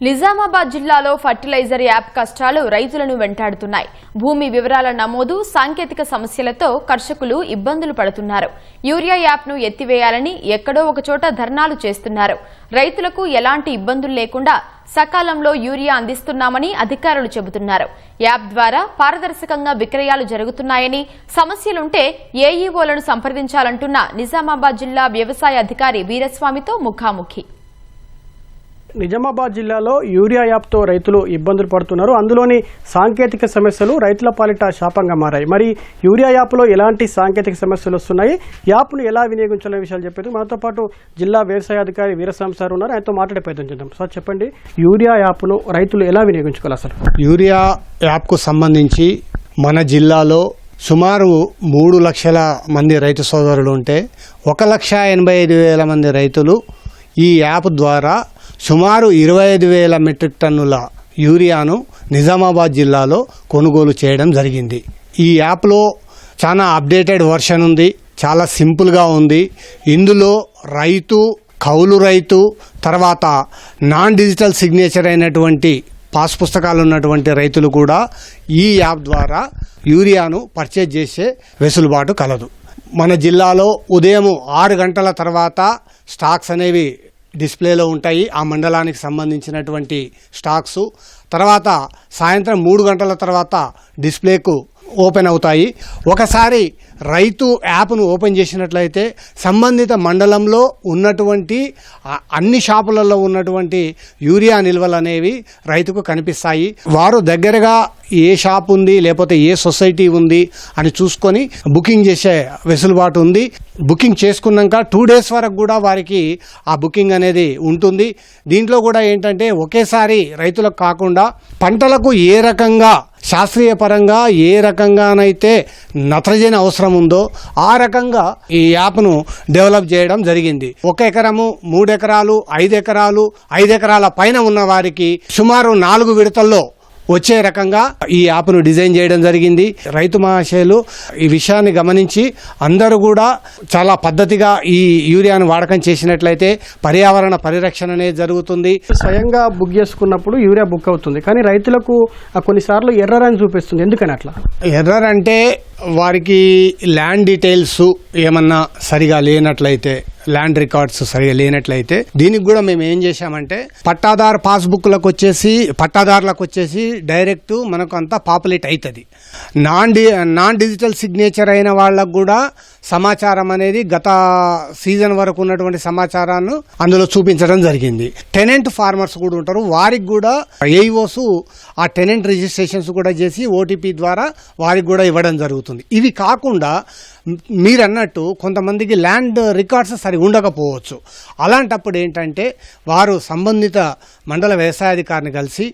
నిజామాబాద్ జిల్లాలో fertiliser app కష్టాలు రైతులను వెంటాడుతున్నాయి. భూమి వివరాల నమోదు, సాంకేతిక సమస్యలతో కర్షకులు ఇబ్బందులు పడుతున్నారు. యూరియా యాప్ను ఎత్తివేయాలని ఎక్కడో ఒకచోట ధర్నాలు చేస్తున్నారు. రైతులకు ఎలాంటి ఇబ్బందులు లేకుండా సకాలంలో యూరియా అందిస్తున్నామని అధికారులు చెబుతున్నారు. యాప్ ద్వారా పారదర్శకంగా విక్రయాలు జరుగుతున్నాయని, సమస్యలుంటే ఏఈఓలను సంప్రదించాలంటున్న నిజామాబాద్ జిల్లా వ్యవసాయ అధికారి వీరస్వామితో ముఖాముఖి. నిజామాబాద్ జిల్లాలో యూరియా యాప్తో రైతులు ఇబ్బందులు పడుతున్నారు. అందులోని సాంకేతిక సమస్యలు రైతుల పాలిట శాపంగా మారాయి. మరి యూరియా యాప్లో ఎలాంటి సాంకేతిక సమస్యలు వస్తున్నాయి, యాప్ను ఎలా వినియోగించాలనే విషయాలు చెప్పేది మనతో పాటు జిల్లా వ్యవసాయ అధికారి వీరస్వామి సార్ ఉన్నారు. ఆయనతో మాట్లాడే ప్రయత్నం చేద్దాం. సార్ చెప్పండి, యూరియా యాప్ను రైతులు ఎలా వినియోగించుకోవాలి? అసలు యూరియా యాప్కు సంబంధించి మన జిల్లాలో సుమారు 3 లక్షల మంది రైతు సోదరులు ఉంటే 1,85,000 మంది రైతులు ఈ యాప్ ద్వారా సుమారు 25,000 మెట్రిక్ టన్నుల యూరియాను నిజామాబాద్ జిల్లాలో కొనుగోలు చేయడం జరిగింది. ఈ యాప్లో చాలా అప్డేటెడ్ వర్షన్ ఉంది, చాలా సింపుల్గా ఉంది. ఇందులో రైతు, కౌలు రైతు, తర్వాత నాన్ డిజిటల్ సిగ్నేచర్ అయినటువంటి పాస్ పుస్తకాలు ఉన్నటువంటి రైతులు కూడా ఈ యాప్ ద్వారా యూరియాను పర్చేజ్ చేసే వెసులుబాటు కలదు. మన జిల్లాలో ఉదయం 6 గంటల తర్వాత స్టాక్స్ అనేవి డిస్ప్లేలో ఉంటాయి, ఆ మండలానికి సంబంధించినటువంటి స్టాక్స్. తర్వాత సాయంత్రం 3 గంటల తర్వాత డిస్ప్లేకు ఓపెన్ అవుతాయి. ఒకసారి రైతు యాప్ను ఓపెన్ చేసినట్లయితే సంబంధిత మండలంలో ఉన్నటువంటి అన్ని షాపులలో ఉన్నటువంటి యూరియా నిల్వలు అనేవి రైతుకు కనిపిస్తాయి. వారు దగ్గరగా ఏ షాప్ ఉంది లేకపోతే ఏ సొసైటీ ఉంది అని చూసుకొని బుకింగ్ చేసే వెసులుబాటు ఉంది. బుకింగ్ చేసుకున్నాక 2 డేస్ వరకు కూడా వారికి ఆ బుకింగ్ అనేది ఉంటుంది. దీంట్లో కూడా ఏంటంటే ఒకేసారి రైతులకు కాకుండా పంటలకు ఏ రకంగా శాస్త్రీయ పరంగా ఏ రకంగానైతే నత్రజని అవసరం ఉందో ఆ రకంగా ఈ యాప్ను డెవలప్ చేయడం జరిగింది. 1 ఎకరము, 3 ఎకరాలు, 5 ఎకరాలు, 5 ఎకరాల పైన ఉన్న వారికి సుమారు 4 విడతల్లో వచ్చే రకంగా ఈ యాప్ను డిజైన్ చేయడం జరిగింది. రైతు మహాశయులు ఈ విషయాన్ని గమనించి అందరూ కూడా చాలా పద్ధతిగా ఈ యూరియాను వాడకం చేసినట్లయితే పర్యావరణ పరిరక్షణ అనేది జరుగుతుంది. స్వయంగా బుక్ చేసుకున్నప్పుడు యూరియా బుక్ అవుతుంది, కానీ రైతులకు కొన్నిసార్లు ఎర్రర్ అని చూపిస్తుంది. ఎందుకని అట్లా? ఎర్రర్ అంటే వారికి ల్యాండ్ డీటెయిల్స్ ఏమన్నా సరిగా లేనట్లయితే, ల్యాండ్ రికార్డ్స్ సరిగా లేనట్లయితే దీనికి కూడా మేము ఏం చేశామంటే పట్టాదారులకు వచ్చేసి డైరెక్ట్ మనకు అంతా పాపులేట్ అవుతుంది. నాన్ డిజిటల్ సిగ్నేచర్ అయిన వాళ్ళకు కూడా సమాచారం అనేది గత సీజన్ వరకు ఉన్నటువంటి సమాచారాన్ని అందులో చూపించడం జరిగింది. టెనెంట్ ఫార్మర్స్ కూడా ఉంటారు, వారికి కూడా ఏఈఓస్ ఆ టెనెంట్ రిజిస్ట్రేషన్స్ కూడా చేసి ఓటీపీ ద్వారా వారికి కూడా ఇవ్వడం జరుగుతుంది. ఇవి కాకుండా మీరు అన్నట్టు కొంతమందికి ల్యాండ్ రికార్డ్స్ సరిగా ఉండకపోవచ్చు. అలాంటప్పుడు ఏంటంటే వారు సంబంధిత మండల వ్యవసాయాధికారిని కలిసి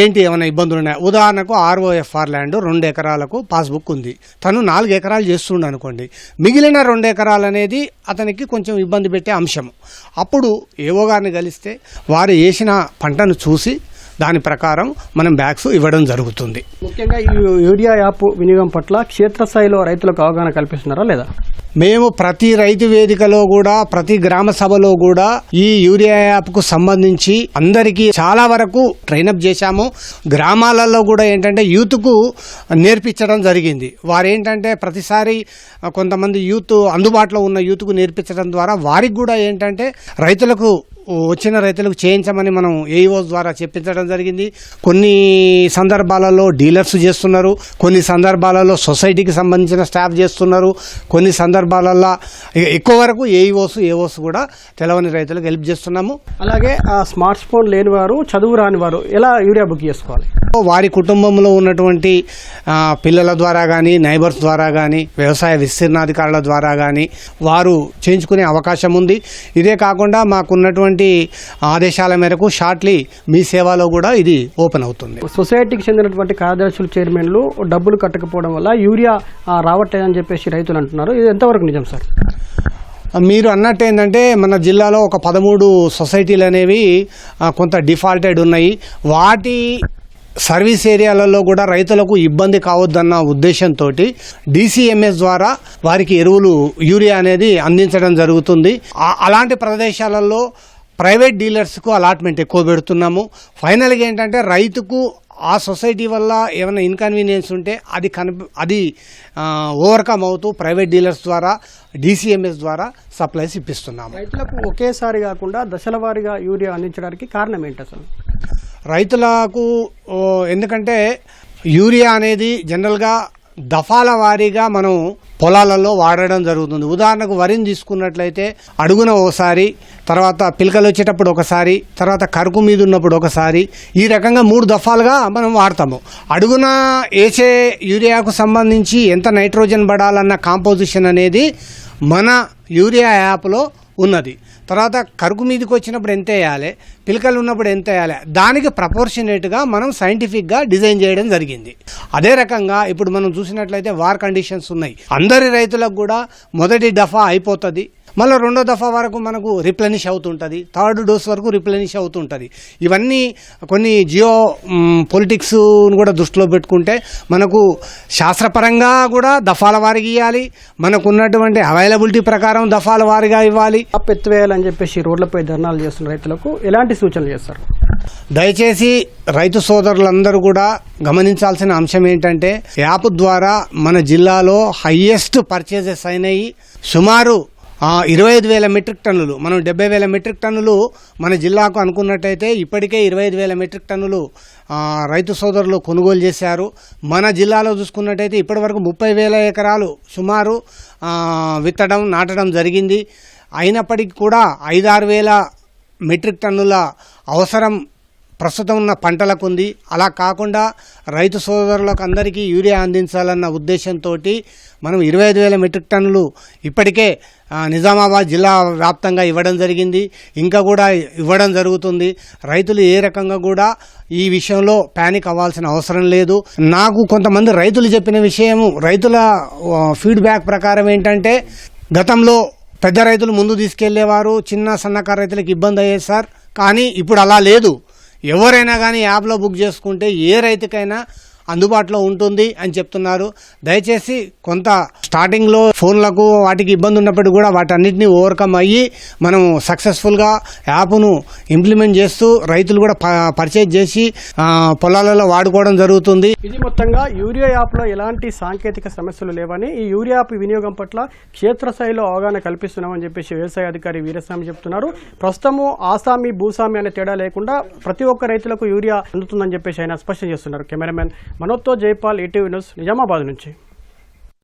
ఏమైనా ఇబ్బందులు ఉన్నాయి. ఉదాహరణకు ROFR ల్యాండ్ 2 ఎకరాలకు పాస్బుక్ ఉంది, తను 4 ఎకరాలు చేస్తుండ అనుకోండి, మిగిలిన 2 ఎకరాలు అనేది అతనికి కొంచెం ఇబ్బంది పెట్టే అంశం. అప్పుడు ఏఓ గారిని కలిస్తే వారు వేసిన పంటను చూసి దాని ప్రకారం మనం బ్యాగ్స్ ఇవ్వడం జరుగుతుంది. ముఖ్యంగా ఈ యూరియా యాప్ వినియోగం పట్ల క్షేత్రస్థాయిలో రైతులకు అవగాహన కల్పిస్తున్నారా లేదా? మేము ప్రతి రైతు వేదికలో కూడా, ప్రతి గ్రామ సభలో కూడా ఈ యూరియా యాప్కు సంబంధించి అందరికీ చాలా వరకు ట్రైనప్ చేశాము. గ్రామాలలో కూడా ఏంటంటే యూత్కు నేర్పించడం జరిగింది. వారు ఏంటంటే ప్రతిసారి కొంతమంది యూత్ అందుబాటులో ఉన్న యూత్కు నేర్పించడం ద్వారా వారికి కూడా ఏంటంటే వచ్చిన రైతులకు చేయించమని మనం ఏఈఓస్ ద్వారా చెప్పించడం జరిగింది. కొన్ని సందర్భాలలో డీలర్స్ చేస్తున్నారు, కొన్ని సందర్భాలలో సొసైటీకి సంబంధించిన స్టాఫ్ చేస్తున్నారు, కొన్ని సందర్భాలలో ఎక్కువ వరకు ఏఓస్ కూడా తెలవని రైతులకు హెల్ప్ చేస్తున్నాము. అలాగే స్మార్ట్ ఫోన్ లేని వారు, చదువు రాని వారు ఎలా యూరియా బుక్ చేసుకోవాలి? వారి కుటుంబంలో ఉన్నటువంటి పిల్లల ద్వారా కానీ, నైబర్స్ ద్వారా కానీ, వ్యవసాయ విస్తీర్ణాధికారుల ద్వారా కానీ వారు చేయించుకునే అవకాశం ఉంది. ఇదే కాకుండా మాకున్నటువంటి ఆదేశాల మేరకు షార్ట్లీ మీ సేవలో కూడా ఇది ఓపెన్ అవుతుంది. సొసైటీకి చెందినటువంటి కార్యదర్శులు, చైర్మన్లు డబ్బులు కట్టకపోవడం వల్ల యూరియా రావట్లేదని చెప్పేసి రైతులు అంటున్నారు. ఇది ఎంతవరకు నిజం సార్? మీరు అన్నట్టు ఏంటంటే మన జిల్లాలో ఒక 13 సొసైటీలు అనేవి కొంత డిఫాల్టెడ్ ఉన్నాయి. వాటి సర్వీస్ ఏరియాలలో కూడా రైతులకు ఇబ్బంది కావద్దన్న ఉద్దేశంతో DCMS ద్వారా వారికి ఎరువులు యూరియా అనేది అందించడం జరుగుతుంది. అలాంటి ప్రదేశాలలో ప్రైవేట్ డీలర్స్కు అలాట్మెంట్ ఎక్కువ పెడుతున్నాము. ఫైనల్గా ఏంటంటే రైతుకు ఆ సొసైటీ వల్ల ఏమైనా ఇన్కన్వీనియన్స్ ఉంటే అది ఓవర్కమ్ అవుతూ ప్రైవేట్ డీలర్స్ ద్వారా DCMS ద్వారా సప్లైస్ ఇప్పిస్తున్నాము. రైతులకు ఒకేసారి కాకుండా దశల వారీగా యూరియా అందించడానికి కారణం ఏంటి అసలు? రైతులకు ఎందుకంటే యూరియా అనేది జనరల్గా దఫాల వారీగా మనం పొలాలలో వాడడం జరుగుతుంది. ఉదాహరణకు వరిని తీసుకున్నట్లయితే అడుగున ఒకసారి, తర్వాత పిలకలు వచ్చేటప్పుడు ఒకసారి, తర్వాత కరుకు మీద ఉన్నప్పుడు ఒకసారి, ఈ రకంగా 3 దఫాలుగా మనం వాడతాము. అడుగున వేసే యూరియాకు సంబంధించి ఎంత నైట్రోజన్ పడాలన్న కాంపోజిషన్ అనేది మన యూరియా యాప్లో ఉన్నది. తర్వాత కరుకు మీదకి వచ్చినప్పుడు ఎంత వేయాలి, పిలకలు ఉన్నప్పుడు ఎంత వేయాలి, దానికి ప్రపోర్షనేట్గా మనం సైంటిఫిక్గా డిజైన్ చేయడం జరిగింది. అదే రకంగా ఇప్పుడు మనం చూసినట్లయితే వార్ కండిషన్స్ ఉన్నాయి. అందరి రైతులకు కూడా మొదటి దఫా అయిపోతుంది, మళ్ళీ రెండో దఫా వరకు మనకు రిప్లెనిష్ అవుతుంటుంది, థర్డ్ డోస్ వరకు రిప్లెనిష్ అవుతుంటుంది. ఇవన్నీ కొన్ని జియో పొలిటిక్స్ కూడా దృష్టిలో పెట్టుకుంటే మనకు శాస్త్రపరంగా కూడా దఫాల వారికి ఇవ్వాలి, మనకు ఉన్నటువంటి అవైలబిలిటీ ప్రకారం దఫాల వారిగా ఇవ్వాలి. ఎత్తివేయాలని చెప్పేసి రోడ్లపై ధర్నాలు చేస్తున్న రైతులకు ఎలాంటి సూచనలు చేస్తారు? దయచేసి రైతు సోదరులందరూ కూడా గమనించాల్సిన అంశం ఏంటంటే యాప్ ద్వారా మన జిల్లాలో హయ్యెస్ట్ పర్చేజెస్ అయినాయి. సుమారు 25,000 మెట్రిక్ టన్నులు, మనం 70,000 మెట్రిక్ టన్నులు మన జిల్లాకు అనుకున్నట్టయితే ఇప్పటికే 25,000 మెట్రిక్ టన్నులు రైతు సోదరులు కొనుగోలు చేశారు. మన జిల్లాలో చూసుకున్నట్టయితే ఇప్పటి వరకు 30,000 ఎకరాలు సుమారు విత్తడం నాటడం జరిగింది. అయినప్పటికీ కూడా 5-6 వేల మెట్రిక్ టన్నుల అవసరం ప్రస్తుతం ఉన్న పంటలకు ఉంది. అలా కాకుండా రైతు సోదరులకు అందరికీ యూరియా అందించాలన్న ఉద్దేశంతో మనం 25,000 మెట్రిక్ టన్నులు ఇప్పటికే నిజామాబాద్ జిల్లా వ్యాప్తంగా ఇవ్వడం జరిగింది, ఇంకా కూడా ఇవ్వడం జరుగుతుంది. రైతులు ఏ రకంగా కూడా ఈ విషయంలో ప్యానిక్ అవ్వాల్సిన అవసరం లేదు. నాకు కొంతమంది రైతులు చెప్పిన విషయము, రైతుల ఫీడ్బ్యాక్ ప్రకారం ఏంటంటే గతంలో పెద్ద రైతులు ముందు తీసుకెళ్లేవారు, చిన్న సన్నకారు రైతులకు ఇబ్బంది అయ్యేది సార్, కానీ ఇప్పుడు అలా లేదు. ఎవరైనా కానీ యాప్లో బుక్ చేసుకుంటే ఏ రైతుకైనా అందుబాటులో ఉంటుంది అని చెప్తున్నారు. దయచేసి కొంత స్టార్టింగ్లో ఫోన్లకు వాటికి ఇబ్బంది ఉన్నప్పుడు కూడా వాటన్నిటిని ఓవర్కమ్ అయ్యి మనం సక్సెస్ఫుల్గా యాప్ను ఇంప్లిమెంట్ చేస్తూ రైతులు కూడా పర్చేజ్ చేసి పొలాలలో వాడుకోవడం జరుగుతుంది. ఇది మొత్తంగా యూరియా యాప్లో ఎలాంటి సాంకేతిక సమస్యలు లేవని, ఈ యూరియా యాప్ వినియోగం పట్ల క్షేత్రస్థాయిలో అవగాహన కల్పిస్తున్నామని చెప్పేసి వ్యవసాయ అధికారి వీరస్వామి చెప్తున్నారు. ప్రస్తుతము ఆసామి భూస్వామి అనే తేడా లేకుండా ప్రతి ఒక్క రైతులకు యూరియా అందుతుందని చెప్పేసి ఆయన స్పష్టం చేస్తున్నారు. కెమెరామెన్ మనోజ్తో జైపాల్, ఈటీవీ న్యూస్, నిజామాబాద్ నుంచి.